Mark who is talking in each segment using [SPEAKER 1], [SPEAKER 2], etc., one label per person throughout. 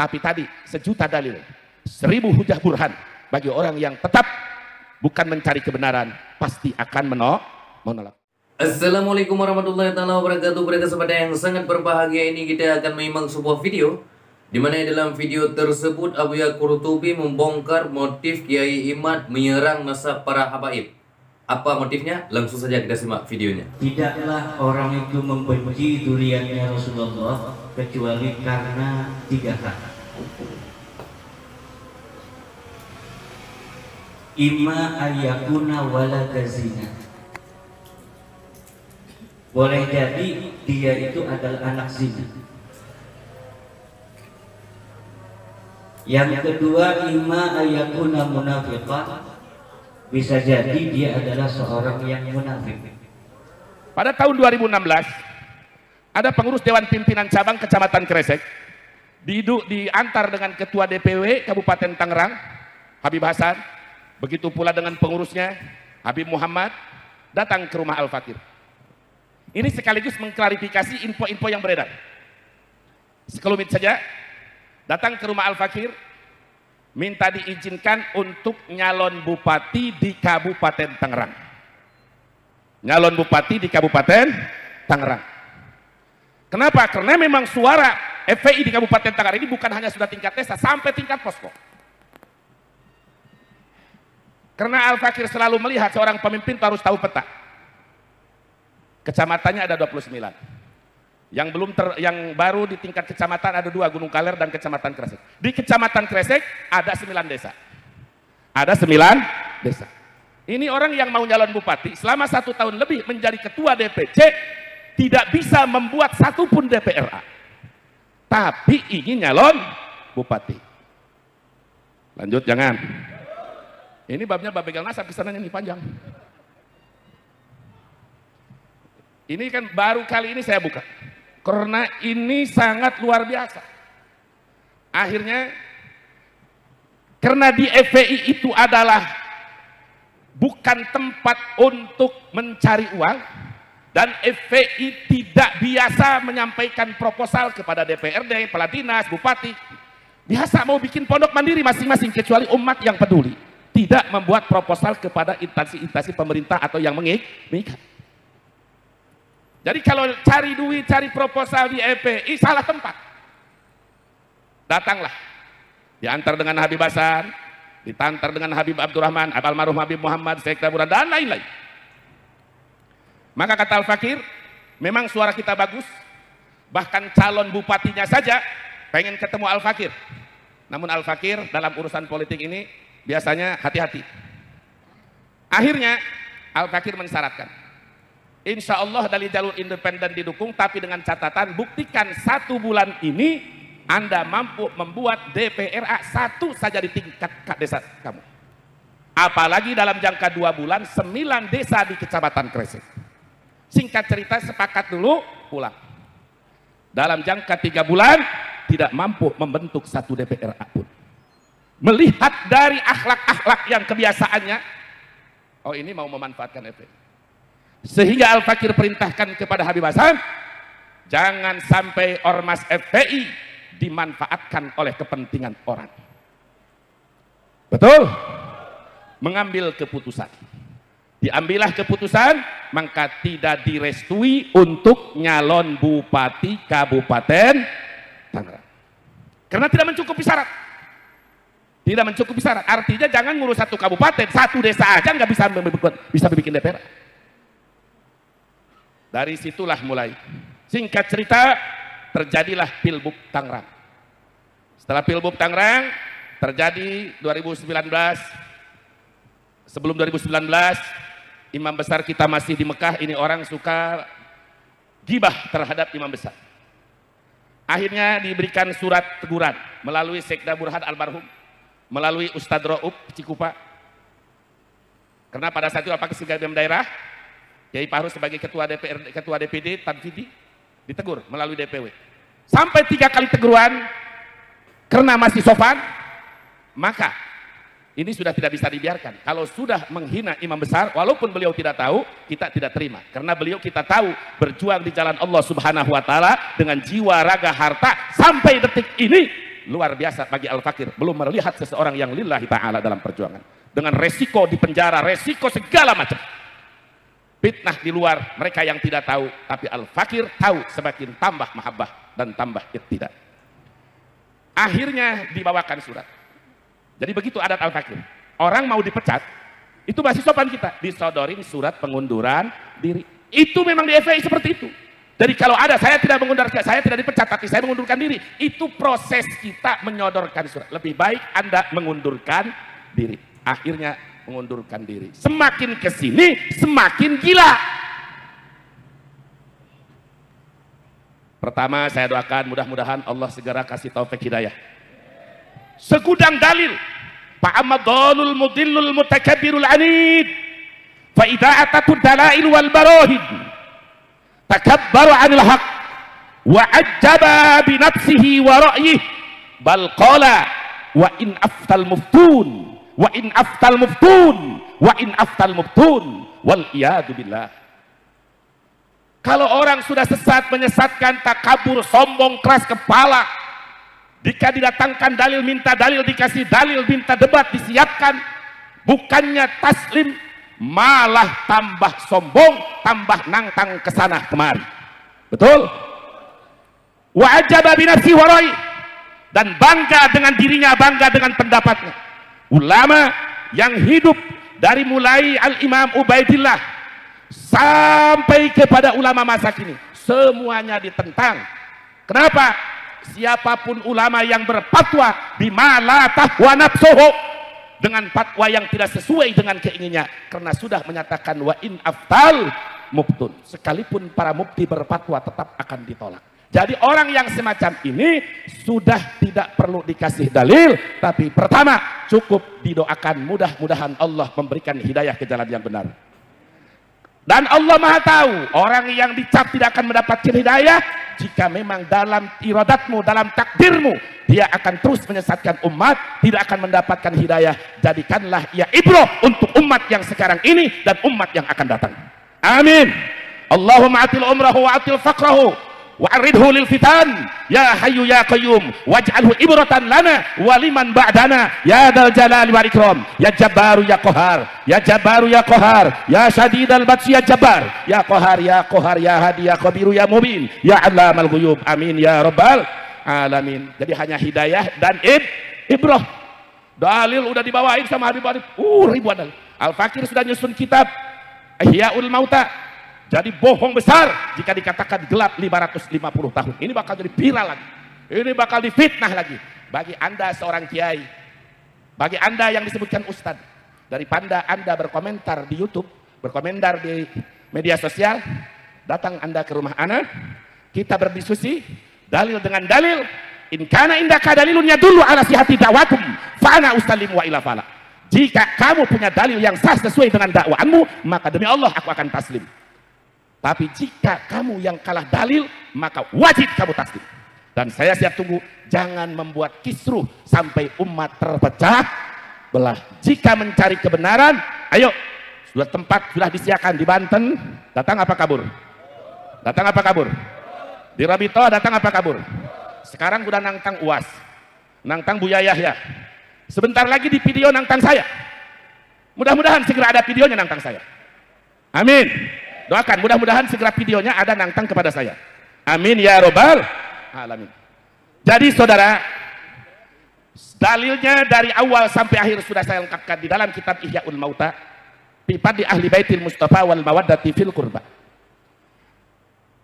[SPEAKER 1] Tapi tadi 1.000.000 dalil, 1.000 hujah burhan bagi orang yang tetap bukan mencari kebenaran, pasti akan menolak.
[SPEAKER 2] Assalamualaikum warahmatullahi wabarakatuh. Pada kesempatan yang sangat berbahagia ini kita akan menyimak sebuah video di mana dalam video tersebut Abuya Qurtubi membongkar motif Kiai Imad menyerang nasab para habaib. Apa motifnya? Langsung saja kita simak videonya.
[SPEAKER 3] Tidaklah orang itu membenci duriannya Rasulullah kecuali karena 3 hal. Ima ayakuna wala gazina. Boleh jadi dia itu adalah anak zina. Yang kedua, ima ayakuna munafiqah. Bisa jadi dia adalah seorang yang munafik.
[SPEAKER 1] Pada tahun 2016 ada pengurus Dewan Pimpinan Cabang Kecamatan Kresek diantar dengan Ketua DPW Kabupaten Tangerang Habib Hasan, begitu pula dengan pengurusnya Habib Muhammad, datang ke rumah Al-Fakir. Ini sekaligus mengklarifikasi info-info yang beredar. Sekelumit saja, datang ke rumah Al-Fakir, minta diizinkan untuk nyalon bupati di Kabupaten Tangerang. Nyalon bupati di Kabupaten Tangerang. Kenapa? Karena memang suara FPI di Kabupaten Tangerang ini bukan hanya sudah tingkat desa, sampai tingkat posko. Karena Al-Fakir selalu melihat seorang pemimpin harus tahu peta. Kecamatannya ada 29. Yang baru di tingkat kecamatan ada 2, Gunung Kaler dan Kecamatan Kresek. Di Kecamatan Kresek ada 9 desa. Ada 9 desa. Ini orang yang mau nyalon bupati selama 1 tahun lebih menjadi ketua DPC tidak bisa membuat satupun DPRA. Tapi ingin nyalon bupati. Lanjut jangan. Ini babnya bab begal nasab, kesananya ini panjang. Ini kan baru kali ini saya buka. Karena ini sangat luar biasa. Akhirnya, karena di FPI itu adalah bukan tempat untuk mencari uang, dan FPI tidak biasa menyampaikan proposal kepada DPRD, kepala dinas, bupati. Biasa mau bikin pondok mandiri masing-masing, kecuali umat yang peduli. Tidak membuat proposal kepada instansi-instansi pemerintah atau yang mengikat. Jadi kalau cari duit, cari proposal di FPI, salah tempat. Datanglah. Diantar dengan Habib Hasan, ditantar dengan Habib Abdurrahman, almarhum Habib Muhammad, Syekh Taburan, dan lain-lain. Maka kata Al-Fakir, memang suara kita bagus, bahkan calon bupatinya saja pengen ketemu Al-Fakir. Namun Al-Fakir dalam urusan politik ini biasanya hati-hati. Akhirnya Al-Fakir mensyaratkan, insya Allah dari jalur independen didukung, tapi dengan catatan buktikan 1 bulan ini Anda mampu membuat DPRA 1 saja di tingkat desa kamu. Apalagi dalam jangka 2 bulan 9 desa di Kecamatan Kresek. Singkat cerita, sepakat dulu, pulang. Dalam jangka 3 bulan tidak mampu membentuk 1 DPRA pun. Melihat dari akhlak-akhlak yang kebiasaannya, oh ini mau memanfaatkan FPI. Sehingga Al-Fakir perintahkan kepada Habib Hasan, jangan sampai ormas FPI dimanfaatkan oleh kepentingan orang. Betul? Mengambil keputusan. Diambillah keputusan, maka tidak direstui untuk nyalon bupati Kabupaten Tangerang. Karena tidak mencukupi syarat. Tidak mencukupi syarat. Artinya jangan ngurus 1 kabupaten, 1 desa aja nggak bisa bikin DPR. Dari situlah mulai. Singkat cerita, terjadilah Pilbub Tangerang. Setelah Pilbub Tangerang, terjadi 2019. Sebelum 2019, imam besar kita masih di Mekah. Ini orang suka gibah terhadap imam besar. Akhirnya diberikan surat teguran melalui Sekda Burhan almarhum, melalui Ustadz Ro'ub Cikupa. Karena pada saat itu Al-Fakir sebagai daerah, Kiai Fahru sebagai ketua DPD Tanfidi ditegur melalui DPW. Sampai 3 kali teguran, karena masih sopan, maka ini sudah tidak bisa dibiarkan. Kalau sudah menghina imam besar, walaupun beliau tidak tahu, kita tidak terima. Karena beliau kita tahu berjuang di jalan Allah Subhanahu wa Ta'ala dengan jiwa, raga, harta, sampai detik ini luar biasa bagi Al-Fakir. Belum melihat seseorang yang lillahi ta'ala dalam perjuangan. Dengan resiko di penjara, resiko segala macam. Fitnah di luar, mereka yang tidak tahu. Tapi Al-Fakir tahu, semakin tambah mahabbah dan tambah iktida. Akhirnya dibawakan surat. Jadi begitu adat Al-Fakir. Orang mau dipecat, itu masih sopan kita. Disodorin surat pengunduran diri. Itu memang di FPI seperti itu. Jadi kalau ada, saya tidak mengundurkan, saya tidak dipecat, tapi saya mengundurkan diri. Itu proses kita menyodorkan surat. Lebih baik Anda mengundurkan diri. Akhirnya mengundurkan diri. Semakin kesini, semakin gila. Pertama saya doakan mudah-mudahan Allah segera kasih taufik hidayah. Segudang dalil. Fa'amadhalul mudillul mutakabbirul anid. Fa'ida'atatu dalail wal barohid. Takabbaru anil haq wa ajjaba bi nafsihi wa ra'yih bal qala wa in aftal muftun wa in aftal muftun wa in aftal muftun wal iyadu billah. Kalau orang sudah sesat, menyesatkan, takabur, sombong, keras kepala, jika didatangkan dalil, minta dalil, dikasih dalil, minta debat, disiapkan, bukannya taslim, malah tambah sombong, tambah nantang kesana kemari. Betul? Wa ajaba bi nafsi wa ra'i, dan bangga dengan dirinya, bangga dengan pendapatnya. Ulama yang hidup dari mulai Al-Imam Ubaidillah sampai kepada ulama masa kini, semuanya ditentang. Kenapa? Siapapun ulama yang berfatwa bima la tahwa nafsuhu, dengan fatwa yang tidak sesuai dengan keinginannya, karena sudah menyatakan wa in aftal muftun, sekalipun para mufti berfatwa tetap akan ditolak. Jadi orang yang semacam ini sudah tidak perlu dikasih dalil, tapi pertama cukup didoakan, mudah-mudahan Allah memberikan hidayah ke jalan yang benar. Dan Allah Maha tahu orang yang dicap tidak akan mendapatkan hidayah jika memang dalam iradatmu, dalam takdirmu dia akan terus menyesatkan umat, tidak akan mendapatkan hidayah. Jadikanlah ia ibrah untuk umat yang sekarang ini dan umat yang akan datang. Amin. Allahumma atil umrahu wa atil faqrahu wa aridhu lil fitan ya hayyu ya qayyum waj'alhu ibratan lana wa liman ba'dana ya dzal jalali wal ikram ya jabbaru ya qahar ya jabbaru ya qahar ya syadidal batsi ya jabbar ya qahar ya hadi ya qabiru ya mubin ya allamal ghuyub. Amin ya rabbal alamin. Jadi hanya hidayah dan ibrah. Dalil udah dibawain sama Habib Arif, ribuan dalil. Al-Fakir sudah nyusun kitab Ihyaul Mauta. Jadi bohong besar jika dikatakan gelap 550 tahun. Ini bakal jadi viral lagi. Ini bakal difitnah lagi. Bagi Anda seorang kiai, bagi Anda yang disebutkan ustadz, daripada Anda berkomentar di YouTube, berkomentar di media sosial, datang Anda ke rumah Ana, kita berdiskusi, dalil dengan dalil. In kana indaka dalilun yadullu ala sihhati da'wakum fa ana ustallimu wa ila fala. Jika kamu punya dalil yang sah sesuai dengan dakwaanmu, maka demi Allah aku akan taslim. Tapi jika kamu yang kalah dalil, maka wajib kamu taslim. Dan saya siap tunggu, jangan membuat kisruh sampai umat terpecah belah. Jika mencari kebenaran, ayo, sudah tempat sudah disiapkan di Banten, datang apa kabur? Datang apa kabur? Di Rabito datang apa kabur? Sekarang udah nangtang UAS, nangtang Buya Yahya. Sebentar lagi di video nangtang saya. Mudah-mudahan segera ada videonya nangtang saya. Amin. Doakan mudah-mudahan segera videonya ada nangtang kepada saya. Amin ya robbal alamin. Jadi saudara, dalilnya dari awal sampai akhir sudah saya lengkapkan di dalam kitab Ihyaul Mauta fi fadli ahli baitil Mustafa wal mawaddati fil qurba.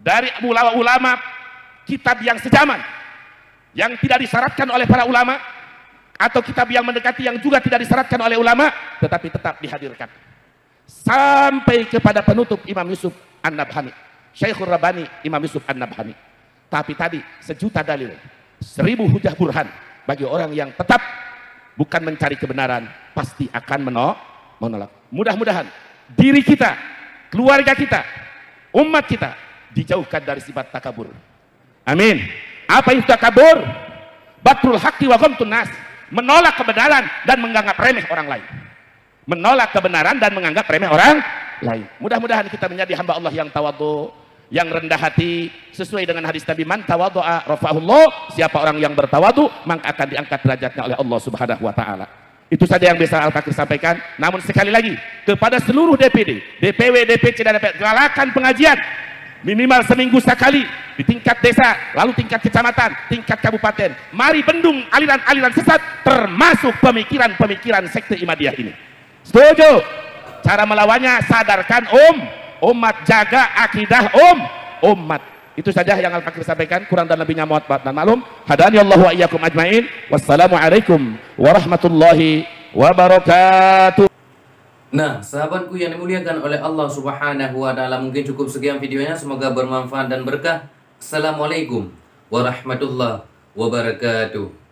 [SPEAKER 1] Dari ulama-ulama kitab yang sejaman, yang tidak disyaratkan oleh para ulama, atau kitab yang mendekati yang juga tidak disyaratkan oleh ulama tetapi tetap dihadirkan. Sampai kepada penutup Imam Yusuf An-Nabhani, Syekhul Rabbani Imam Yusuf An-Nabhani. Tapi tadi 1.000 dalil, 1.000 hujah burhan bagi orang yang tetap bukan mencari kebenaran, pasti akan menolak. Mudah-mudahan diri kita, keluarga kita, umat kita dijauhkan dari sifat takabur. Amin. Apa itu takabur? Batrul haqqi wa ghamtun nas, menolak kebenaran dan menganggap remeh orang lain. Menolak kebenaran dan menganggap remeh orang lain. Mudah-mudahan kita menjadi hamba Allah yang tawadhu, yang rendah hati sesuai dengan hadis Nabi, man tawadhu'a rafa'ahullah, siapa orang yang bertawadu maka akan diangkat derajatnya oleh Allah Subhanahu wa taala. Itu saja yang bisa Al-Fakir sampaikan. Namun sekali lagi kepada seluruh DPD, DPW, DPC dan DPR, galakan pengajian minimal seminggu sekali di tingkat desa, lalu tingkat kecamatan, tingkat kabupaten. Mari bendung aliran-aliran sesat termasuk pemikiran-pemikiran sekte Ihmadiyah ini. Setuju? Cara melawannya sadarkan umat, jaga akidah umat. Itu saja yang Al-Fakir sampaikan, kurang dan lebihnya mohon maaf dan maklum. Hadani Allah wa iyyakum ajmain. Wassalamualaikum warahmatullahi wabarakatuh.
[SPEAKER 2] Nah, sahabatku yang dimuliakan oleh Allah Subhanahu wa taala, mungkin cukup sekian videonya, semoga bermanfaat dan berkah. Assalamualaikum warahmatullahi wabarakatuh.